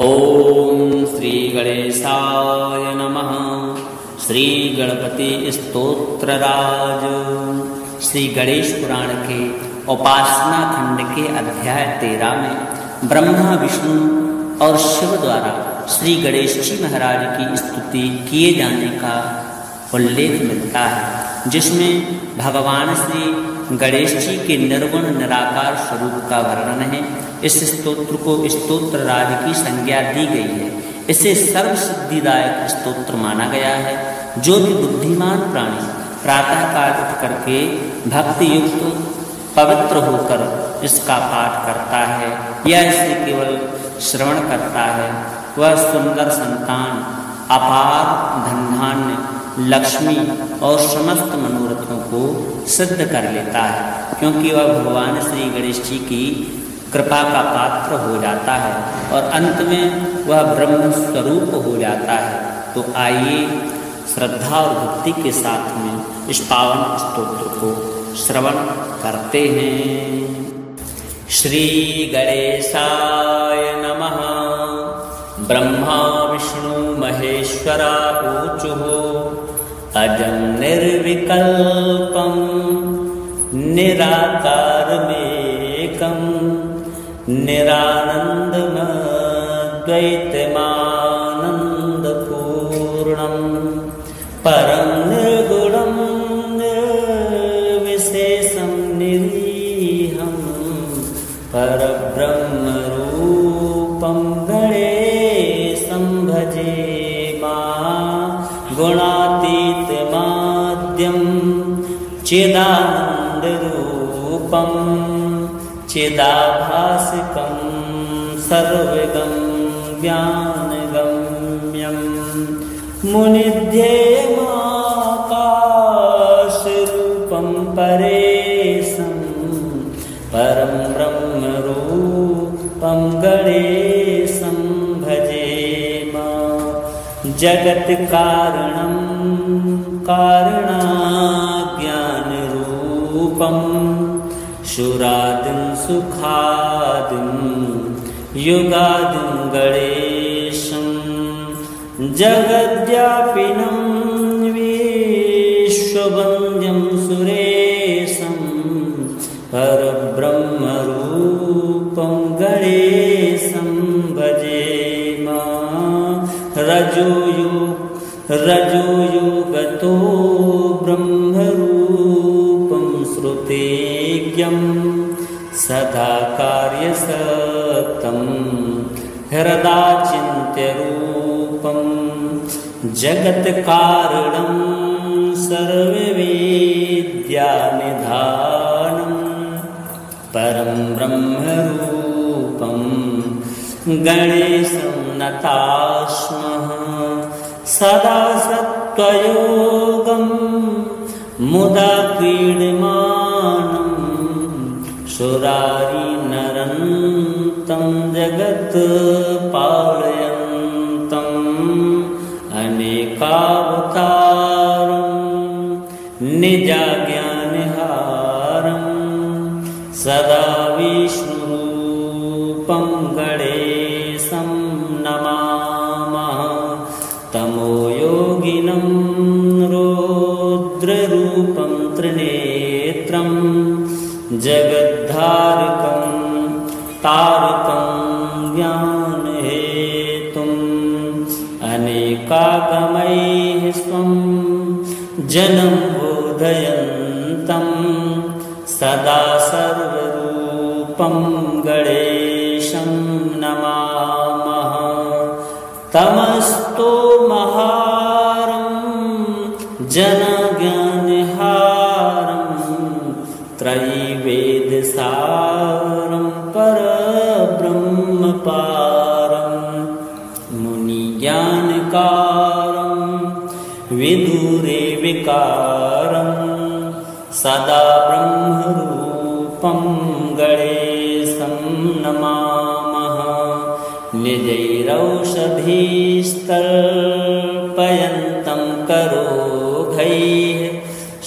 ओम श्री गणेशाय नमः। श्री गणपति स्तोत्रराज। श्री गणेश पुराण के उपासना खंड के अध्याय 13 में ब्रह्मा, विष्णु और शिव द्वारा श्री गणेश जी महाराज की स्तुति किए जाने का उल्लेख मिलता है, जिसमें भगवान श्री गणेश जी के निर्गुण निराकार स्वरूप का वर्णन है। इस स्तोत्र को स्तोत्रराज की संज्ञा दी गई है। इसे सर्व सिद्धिदायक स्तोत्र माना गया है। जो भी बुद्धिमान प्राणी प्रातःकाल उठ करके भक्ति युक्त पवित्र होकर इसका पाठ करता है या इसे केवल श्रवण करता है, वह सुंदर संतान, अपार धनधान्य, लक्ष्मी और समस्त मनोरथों को सिद्ध कर लेता है, क्योंकि वह भगवान श्री गणेश जी की कृपा का पात्र हो जाता है और अंत में वह ब्रह्म स्वरूप हो जाता है। तो आइए श्रद्धा और भक्ति के साथ में इस पावन स्तोत्र को श्रवण करते हैं। श्री गणेशाय नमः। ब्रह्मा विष्णु महेश्वरा ऊचुः अजं निर्विकल्पं निराकारमेकं निरानन्दमद्वैतमानन्दपूर्णं परं निर्गुणं निर्विशेषं निरीहं परब्रह्मरूपं गणेशं भजे गुणातीतमाद्यं चिदानन्दरूपं चिदाभासकं सर्वगं ज्ञानगम्यं मुनिध्येयमाकाशरूपं परेशं परं ब्रह्मरूपं गणेशं भजेम। जगत्कारणं कारणाज्ञानरूपं शुरादिं सुखादिं युगादिं गणेशं जगद्व्यापिनं विश्ववन्द्यं सुरेशं परब्रह्मरूपं गणेशं भजेम। रजोयुगतो ब्रह्मरूपं श्रुतेज्ञं सदा कार्यसक्तं हृदाचिन्त्यरूपं जगत्कारणं सर्ववेद्यानिधानं परं ब्रह्मरूपं गणेशं नतास्मः। सदा सत्त्वयोगं मुदा क्रीडमानं सुरारिनरन्तं जगत्पालयन्तम् अनेकावतारं निजाज्ञानहारं सदा विष्णुरूपं गणेशं नमामः। तमोयोगिनं रौद्ररूपं त्रिनेत्रं जगद्धारकं तारकं ज्ञानहेतुम् अनेकागमैः स्वं जनं बोधयन्तं सदा सर्वरूपं गणेशं नमामः। तमस्तोमहारं जनज्ञानहारं त्रयीवेदसारं परब्रह्मपारं मुनिज्ञानकारं विदुरेविकारं सदा ब्रह्मरूपं गणेशं नमामः। निजैरौषधीस्तर्पयन्तं करोघैः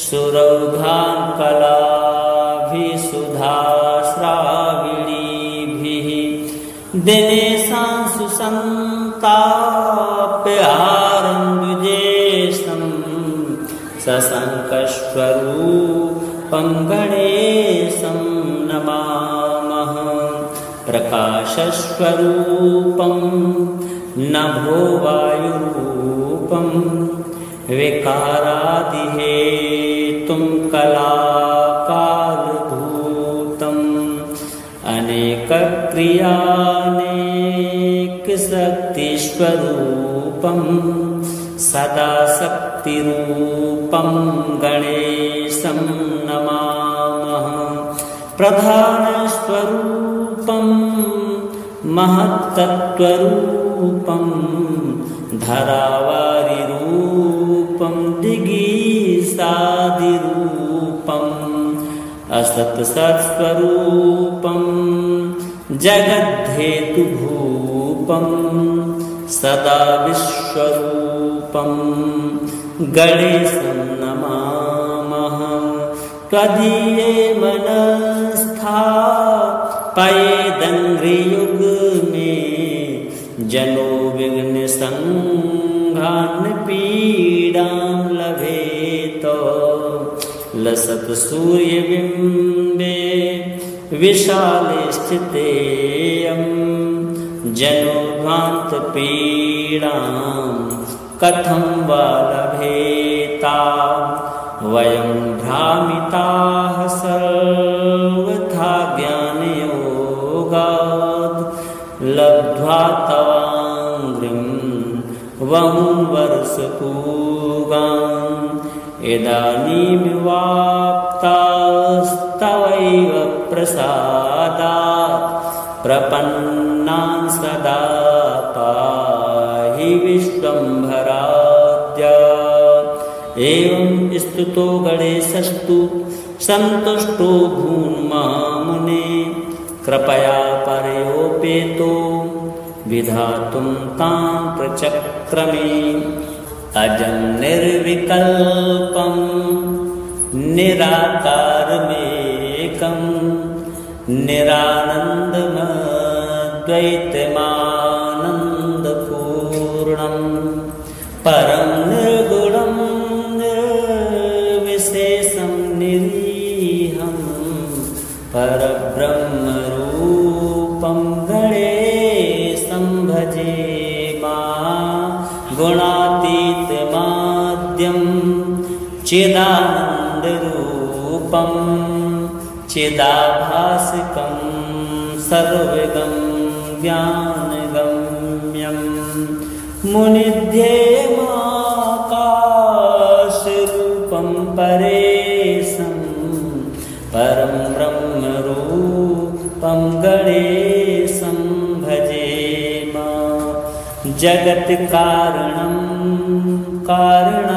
सुरौघान् कलाभिसुधाश्राविणीभिः दिनेशांशु संस्थाप्यहारं द्विजेशं सशङ्खस्वरूपं गणेशं नमामः। प्रकाशस्वरूपं नभो वायुरूपं विकारादिहेतुं कलाकारभूतम् अनेकक्रियानेकशक्तिस्वरूपं सदा शक्तिरूपं गणेशं नमामः। प्रधानस्वरूपं महत्तत्त्वरूपं धरावारिरूपं दिगीसादिरूपम् असत्सत्स्वरूपं जगद्धेतुभूपं सदा विश्वरूपं गणेशं नमामः। त्वदीये मनस्थापयेदङ्घ्रियुग्मे जनो विघ्नसङ्घान् पीडां लभेत। लसत् सूर्यबिम्बे विशाले स्थितेयं जनो ध्वान्तपीडां कथं वा लभेता। वयं भ्रामिताः सर्वथा ज्ञानयोगात् लब्ध्वा तवाङ्घ्रिं वहुवर्षपूगान् इदानीमिवाप्तास्तवैव प्रसादात् प्रपन्नान् सदा पाहि विश्वम्भराद्य। एवं स्तुतो गणेशस्तु सन्तुष्टो भून्महामुने कृपया परयोपेतो विधातुं तां प्रचक्रमे। अजं निर्विकल्पं निराकारमेकं निरानन्दमद्वैतमानन्दपूर्णं परं निर्गुणं निर्विशेषं निरीहं परब्रह्मरूपं गणेशं भजे मा। गुणातीतमाद्यं चिदानन्दरूपं चिदाभासकं सर्वगं ज्ञानगम्यं मुनिध्येयमाकाशरूपं परेशं परं ब्रह्मरूपं गणेशं भजेमा। जगत्कारणं कारणाज्ञानरूपं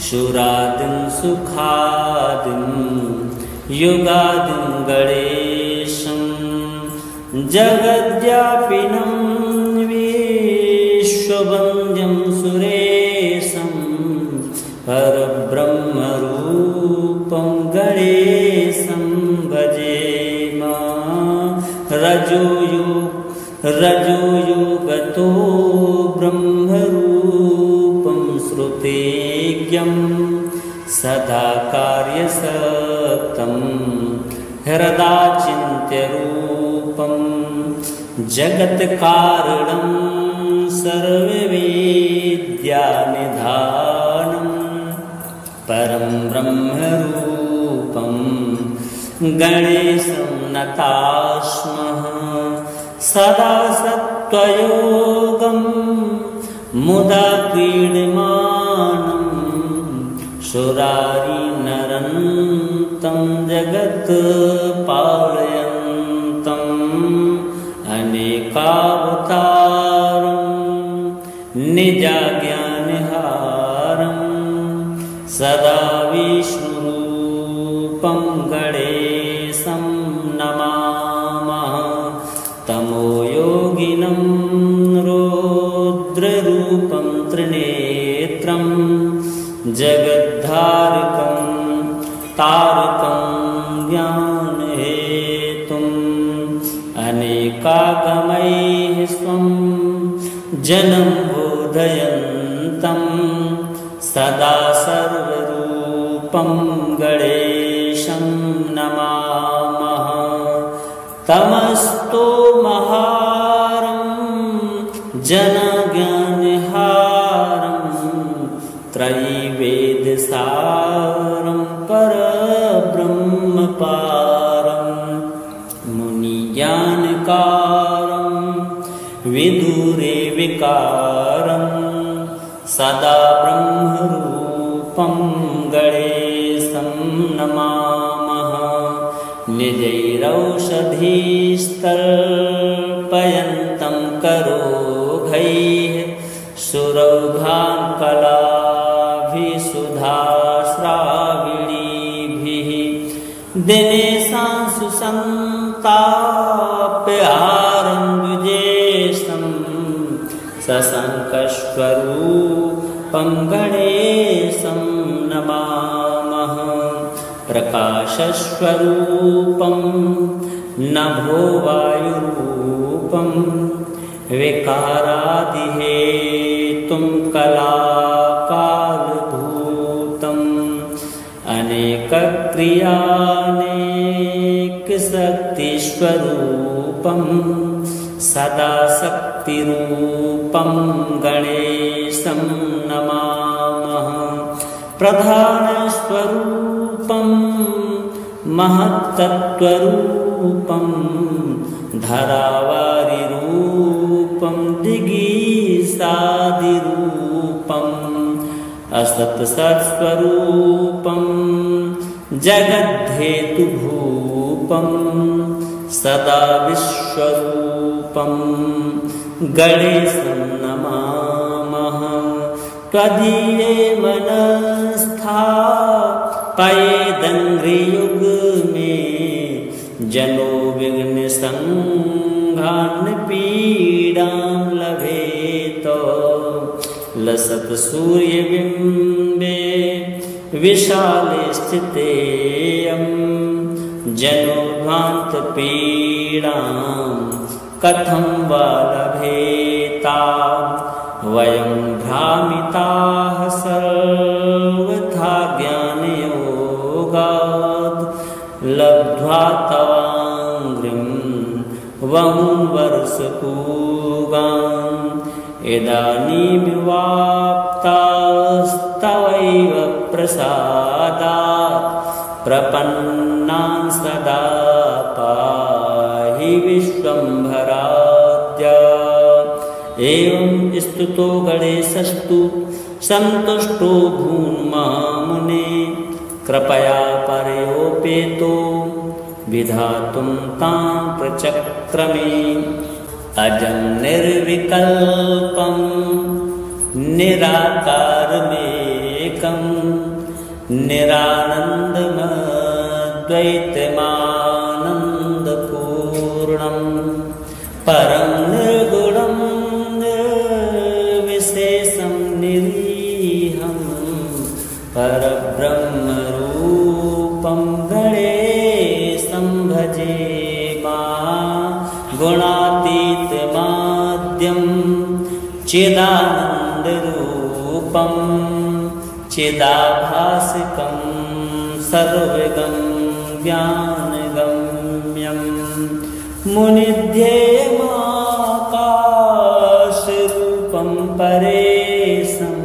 शुरादिं सुखादिं युगादिं गणेशं जगद्व्यापिनं विश्ववन्द्यं सुरेशं परब्रह्मरूपं गणेशं भजेमा। रजोयुगतो ब्रह्मरूपं श्रुतेज्ञं सदा कार्यसक्तं हृदाचिन्त्यरूपं जगत्कारणं सर्वविद्यानिधानं परं ब्रह्मरूपं गणेशं नतास्मः। सदा सत्त्वयोगं मुदा क्रीडमानं सुरारिनरन्तं जगत्पालयन्तम् अनेकावतारं निजाज्ञानहारं सदा विष्णुरूपं गणेशं नमामः। तमोयोगिनं रौद्ररूपं त्रिनेत्रं जगद्धारकं तारकं ज्ञानहेतुं अनेकागमैः स्वं जनं बोधयन्तं सदा सर्वरूपं गणेशं नमामः। तमस्तोमहारं जनज्ञानहारं त्रयीवेदसारं परब्रह्मपारं मुनिज्ञानकारं विदुरेविकारं सदा ब्रह्मरूपं गणेशं नमामः। निजैरौषधीस्तर्पयन्तं करोघैः सुरौघान् कलाभिसुधाश्राविणीभिः दिनेशां सुसन्ताप्यहारं द्विजेशं सशङ्खस्वरूपं गणेशं नमामः। प्रकाशस्वरूपं नभोवायुरूपं विकारादिहेतुं कलाकालभूतम् अनेकक्रियानेकशक्तिस्वरूपं सदा शक्तिरूपं गणेशं नमामः। प्रधानस्वरूपं महत्तत्त्वरूपं धरावारिरूपं दिगीसादिरूपम् असत्सत्स्वरूपं जगद्धेतुभूपं सदा विश्वरूपं गणेशं नमामः। त्वदीये मनस्थापयेदङ्घ्रियुग्मे जनो विघ्नसङ्घान् पीडां लभेत। लसत् सूर्यबिम्बे विशाले स्थितेयं जनो ध्वान्तपीडां कथं वा लभेता। वयं भ्रामिताः सर्वथा ज्ञानयोगात् लब्ध्वा तवाङ्घ्रिं वमुं वर्षपूगान् इदानीमिवाप्तास्तवैव प्रसादात् प्रपन्नान् सदा पाहि विश्वम्भराद्य। एवं स्तुतो गणेशस्तु सन्तुष्टो भून्मामुने कृपया परयोपेतो विधातुं तां प्रचक्रमे। अजं निर्विकल्पं निराकारमेकं निरानन्दमद्वैतमानन्दपूर्णं परं निर्गुणं निर्विशेषं निरीहं परब्रह्मरूपं गणेशं भजे मा। गुणातीतमाद्यं चिदानन्दरूपं चिदाभासिकं सर्वगं ज्ञानगम्यं मुनिध्येयमाकाशरूपं परेशं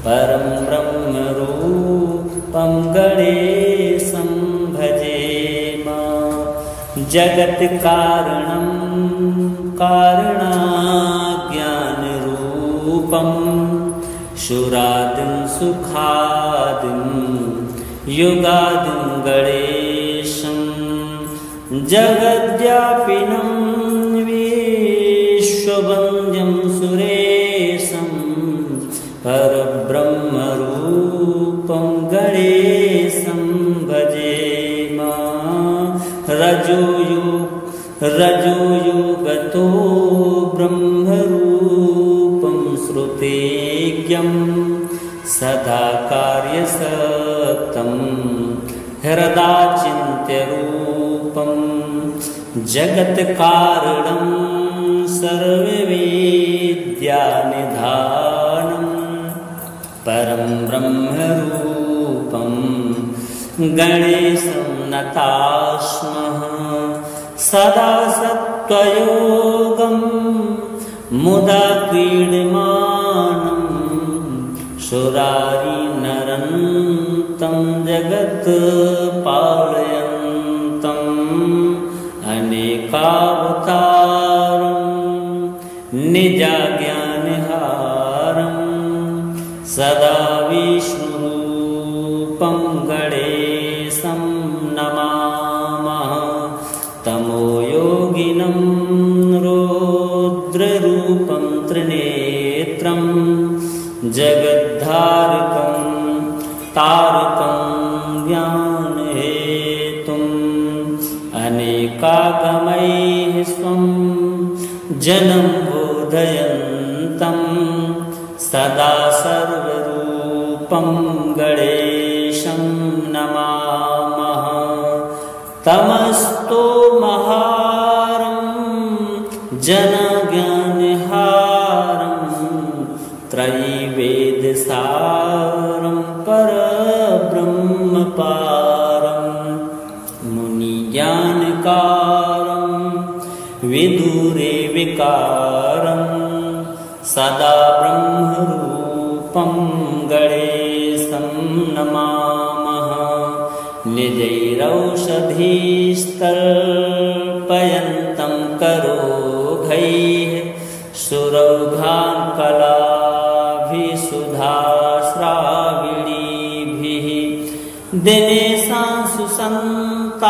परं ब्रह्मरूपं गणेशं भजेमा। जगत्कारणं कारणाज्ञानरूपं शुरादिं सुखादिं युगादिं गणेशं जगद्व्यापिनं विश्ववन्द्यं सुरेशं परब्रह्मरूपं गणेशं भजेमा। रजोयुगतो ब्रह्मरूपं श्रुतेज्ञं सदा कार्यसक्तं हृदाचिन्त्यरूपं जगत्कारणं सर्वविद्यानिधानं परं ब्रह्मरूपं गणेशं नतास्मः सदा सत्त्वयोगं मुदा क्रीडमानं सुरारिनरन्तं जगत्पालयन्तम् अनेकावतारं निजाज्ञानहारं सदा विष्णुरूपं गणेशं नमामः तमोयोगिनं रौद्ररूपं त्रिनेत्रं जगद्धारकं तारकं ज्ञानहेतुम् अनेकागमैः स्वं जनं बोधयन्तं सदा सर्वरूपं गणेशं नमामः तमस्तोमहारं जनज्ञानहारं त्रयीवेदसारं परब्रह्मपारं मुनिज्ञानकारं विदुरे विकारं सदा ब्रह्मरूपं गणेशं नमामः निजैरौषधीस्तर्पयन्तं करोघैः सुरौघान् कलाभिसुधाश्राविणीभिः दिनेशांशु सन्ताप्यहारं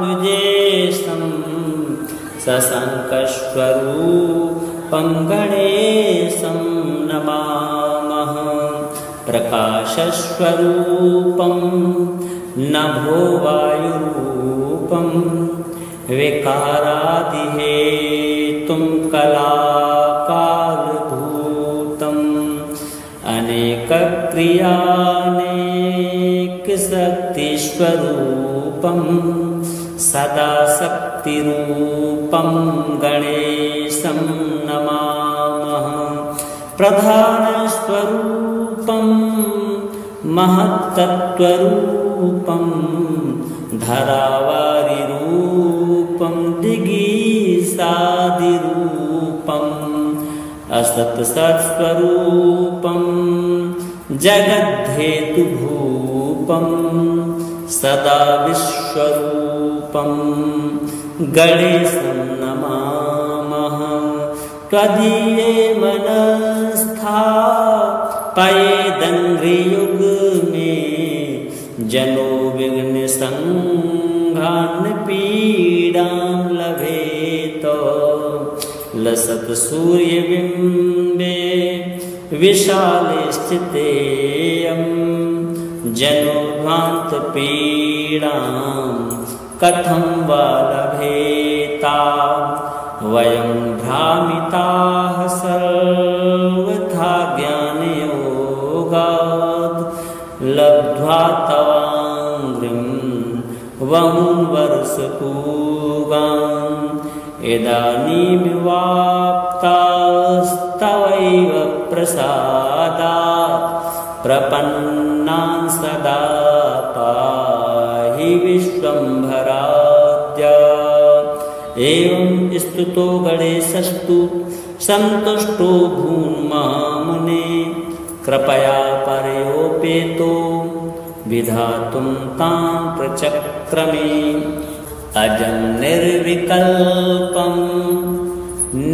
द्विजेशं सशङ्खस्वरूपं गणेशं नमामः प्रकाशस्वरूपं नभोवायुरूपं विकारादिहेतुं कलाकालभूतम् अनेकक्रियानेकशक्तिस्वरूपं सदा शक्तिरूपं गणेशं नमामः प्रधानस्वरूपं महत्तत्त्वरूपं धरावारिरूपं दिगीसादिरूपम् असत्सत्स्वरूपं जगद्धेतुभूपं सदा विश्वरूपं गणेशं नमामः त्वदीये मनस्थापयेदङ्घ्रियुग्मे जनो विघ्नसङ्घान् पीडां लभेत लसत् सूर्यबिम्बे विशाले स्थितेयं जनो ध्वान्तपीडां कथं वा लभेता वयं भ्रामिताः सर्वथा ज्ञानयोगात् लब्ध्वा तवाङ्घ्रिं वमुन्वर्षपूगान् इदानीमिवाप्तास्तवैव प्रसादात् प्रपन्नान् सदा पाहि विश्वम्भराद्य एवं स्तुतो गणेशस्तु सन्तुष्टो भून्मामुने कृपया परयोपेतो विधातुं तां प्रचक्रमे अजं निर्विकल्पं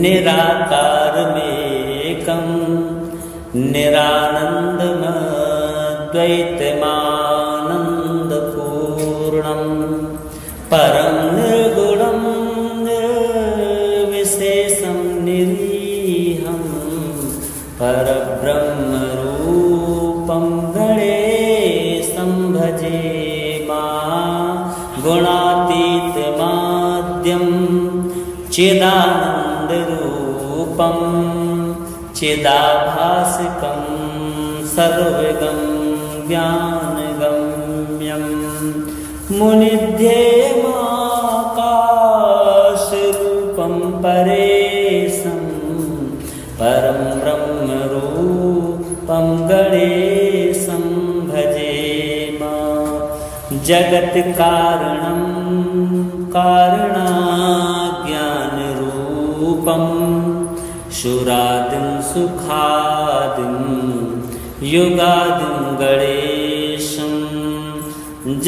निराकारमेकं निरानन्दमद्वैतमानन्दपूर्णं परं निर्गुणं निर्विशेषं निरीहं परब्रह्मरूपं गणेशं भजे गुणातीतमाद्यं चिदानन्दरूपं चिदाभासकं सर्वगं ज्ञानगम्यं मुनिध्येयमा जगत कारणं कारणाज्ञानरूपं शुरादिं सुखादिं युगादिं गणेशं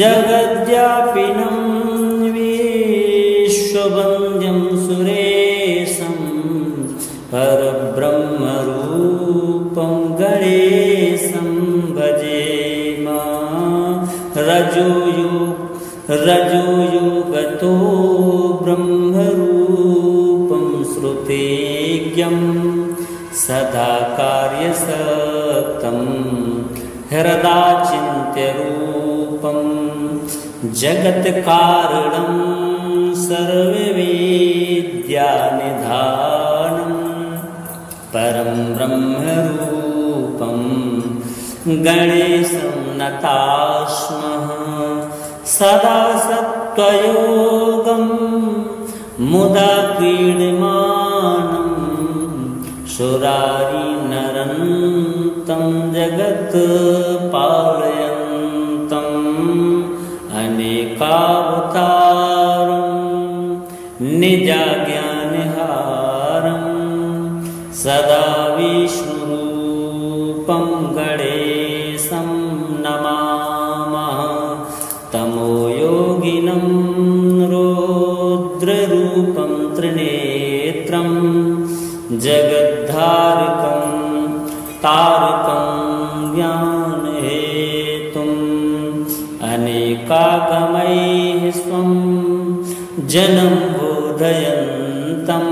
जगद्व्यापिनं विश्ववन्द्यं सुरेशं परब्रह्मरूपं गणेशं भजेम। रजोयुगतो ब्रह्मरूपं श्रुतेज्ञं सदा कार्यसक्तं हृदाचिन्त्यरूपं जगत्कारणं सर्वविद्यानिधानं परं ब्रह्मरूपं गणेशं नतास्मः। सदा सत्त्वयोगं मुदा क्रीडमानं सुरारिनरन्तं जगत् पालयन्तम् अनेकावतारं निजाज्ञानहारं सदा विष्णुरूपं गणेशं नमामः। तमोयोगिनं रौद्ररूपं त्रिनेत्रं जगद्धारकं तारकं ज्ञानहेतुम् अनेकागमैः स्वं जनं बोधयन्तं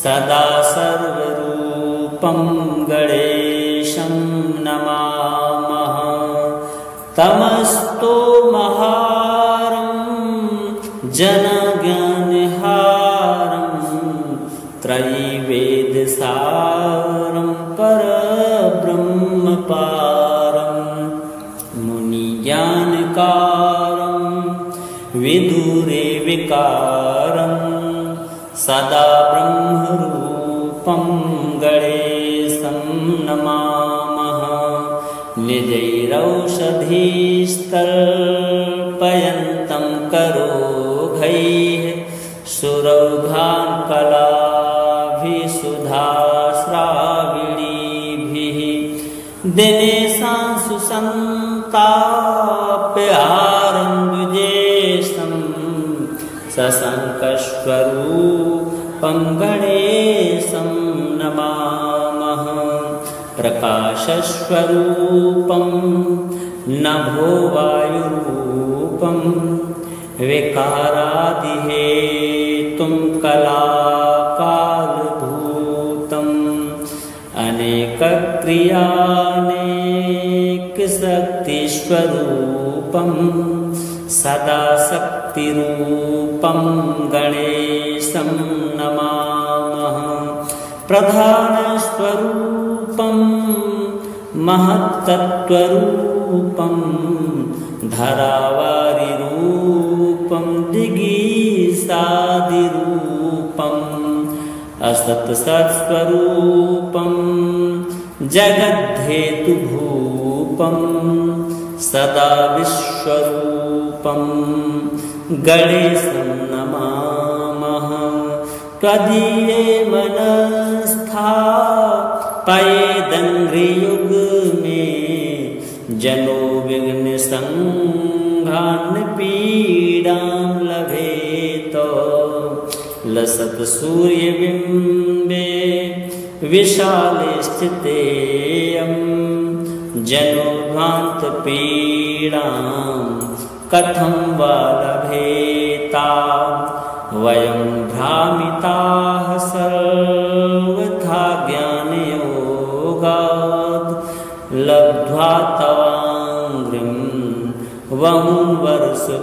सदा सर्वरूपं गणेशं नमामः। तमस्तो महारं जनज्ञानहारं त्रयीवेदसारं परब्रह्मपारं मुनिज्ञानकारं विदुरे विकारं सदा ब्रह्मरूपं गणेशं नमामः। निजैरौषधीस्तर्पयन्तं करोघैः सुरौघान् कलाभिसुधास्राविणीभिः दिनेशां सुसन्ताप्यहारं द्विजेशं सशङ्खस्वरूपं गणेशं नमामः। प्रकाशस्वरूपं नभो वायुरूपं विकारादिहेतुं कलाकालभूतम् अनेकक्रियानेकशक्तिस्वरूपं सदा शक्तिरूपं गणेशं नमामः। प्रधानस्वरूपं महत्तत्त्वरूपं धरावारिरूपं दिगीसादिरूपम् असत्सत्स्वरूपं जगद्धेतुभूपं सदा विश्वरूपं गणेशं नमामः। त्वदीये मनस्थापयेदङ्घ्रियुग्मे जनो विघ्नसङ्घान् पीडां लभेत। लसत् सूर्यबिम्बे विशाले स्थितेयं जनो भ्रान्तपीडां कथं वा लभेता। वयं भ्रामिताः सर्वथा ज्ञानयोगात् लब्ध्वा तवाङ्घ्रिं वहुवर्षपूगान्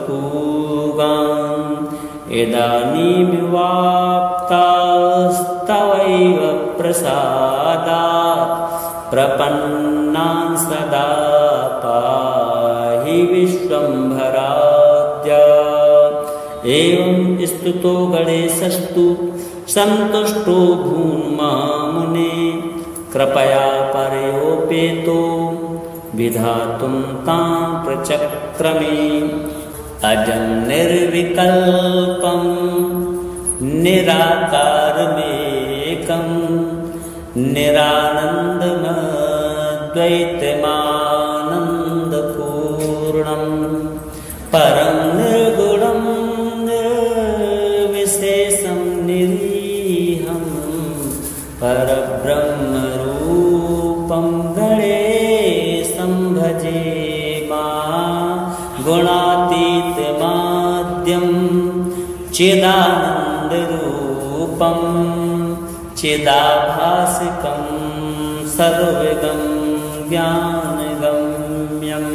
इदानीमिवाप्तास्तवैव प्रसादात् प्रपन्नान् सदा पाहि विश्वम्भराद्य। एवं स्तुतो गणेशस्तु सन्तुष्टो भून्मामुने कृपया परयोपेतो विधातुं तां प्रचक्रमे अजं निर्विकल्पं निराकारमेकं निरानन्दमद्वैतमानन्दपूर्णं परं निर्गुणं निर्विशेषं निरीहं परब्रह्मरूपं गणेशं भजे गुणातीतमाद्यं चिदानन्दरूपं चिदाभासिकं सर्वगं ज्ञानगम्यं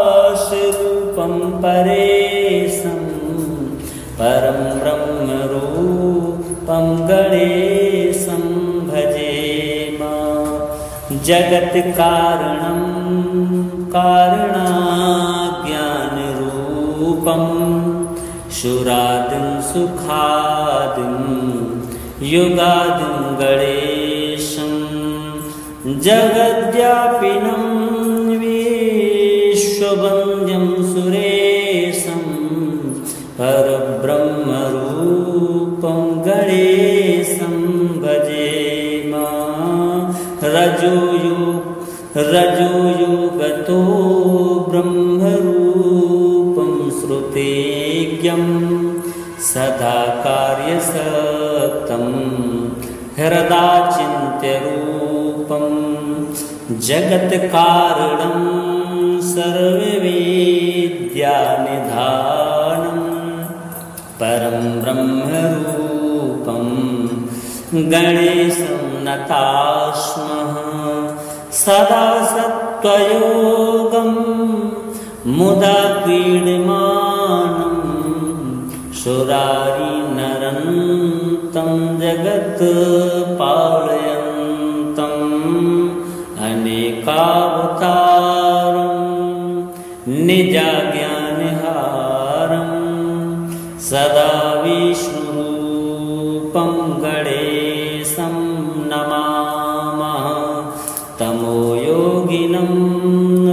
मुनिध्येयमाकाशरूपं परेशं परं ब्रह्मरूपं गणेशं भजेम जगत्कारणं कारणाज्ञानरूपं शुरादिं सुखादिं युगादिं गणेशं जगद्व्यापिनं विश्ववन्द्यं सुरेशं परब्रह्मरूपं गणेशं भजेम रजोयुगतो ब्रह्मरूपं श्रुतेज्ञं सदा कार्यसक्तं हृदाचिन्त्यरूपं जगत्कारणं सर्ववेद्यानिधानं परं ब्रह्मरूपं गणेशं नतास्मः सदा सत्त्वयोगं मुदा क्रीडमानं सुरारिनरन्तं जगत्पालयन्तम् अनेकावतारं निजाज्ञानहारं सदा विष्णुरूपं गणेशं नमामः तमोयोगिनं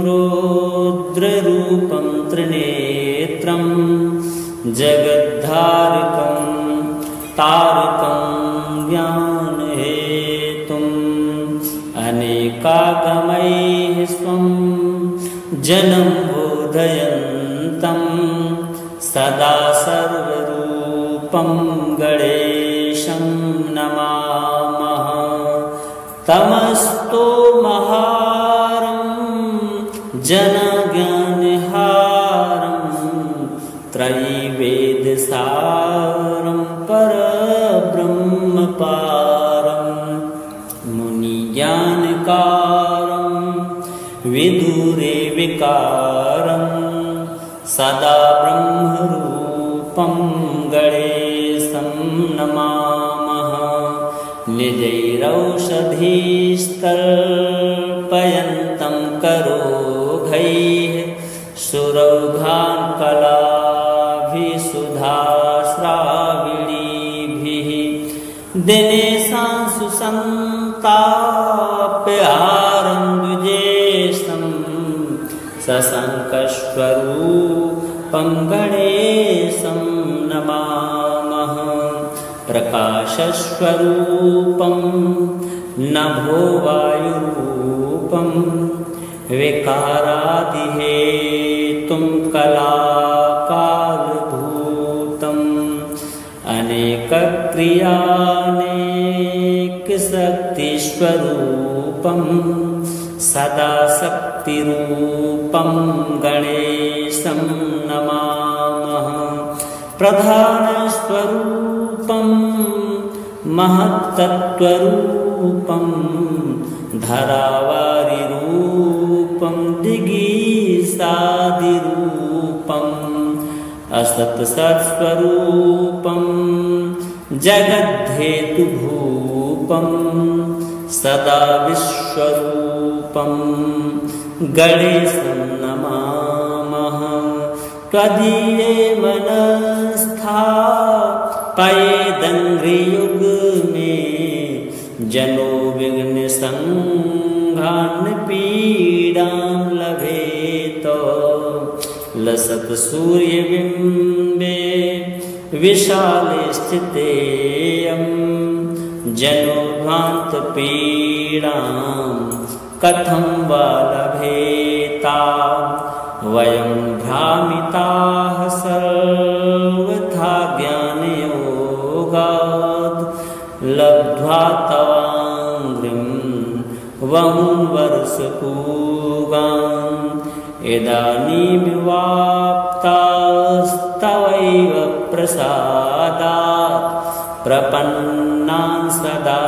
रौद्ररूपं त्रिनेत्रं जगद्धारकं तारकं ज्ञानहेतुम् अनेकागमैः स्वं जनं बोधयन्तं सदा सर्वरूपं गणेशं नमामः तमस्तोमहारं जनज्ञानहारं त्रयीवेदसारं परब्रह्मपारं मुनिज्ञानकारं विदुरे विकारं सदा ब्रह्मरूपं गणेशं नमामः निजैरौषधीस्तर्पयन्तं करोघैः सुरौघान् कलाभिसुधाश्राविणीभिः दिनेशां सुसन्ताप्यहारं द्विजेशं सशङ्कस्वरूपं गणेशं नमामः प्रकाशस्वरूपं नभो वायुरूपं विकारादिहेतुं कलाकालभूतम् अनेकक्रियानेकशक्तिस्वरूपं सदा शक्तिरूपं गणेशं नमामः प्रधानस्वरूपं महत्तत्त्वरूपं धरावारिरूपं दिगीसादिरूपम् असत्सत्स्वरूपं जगद्धेतुभूपं सदा विश्वरूपं गणेशं नमामः त्वदीये मनस्था पयेदङ्घ्रियुग्मे जनो विघ्नसङ्घान् पीडां लभेत लसत् सूर्यबिम्बे विशाले स्थितेयं जनो ध्वान्तपीडां कथं वा लभेता वयं भ्रामिताः सर्वथा ज्ञानयोगात् लब्ध्वा तवाङ्घ्रिं वहुवर्षपूगान् इदानीमिवाप्तास्तवैव प्रसादात् प्रपन्नान् सदा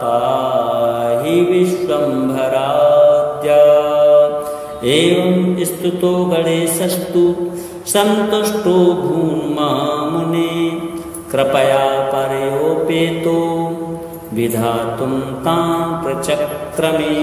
पाहि विश्वम्भराद्य। एवं स्तुतो गणेशस्तु सन्तुष्टो भून्महामुने कृपया परयोपेतो विधातुं तां प्रचक्रमे।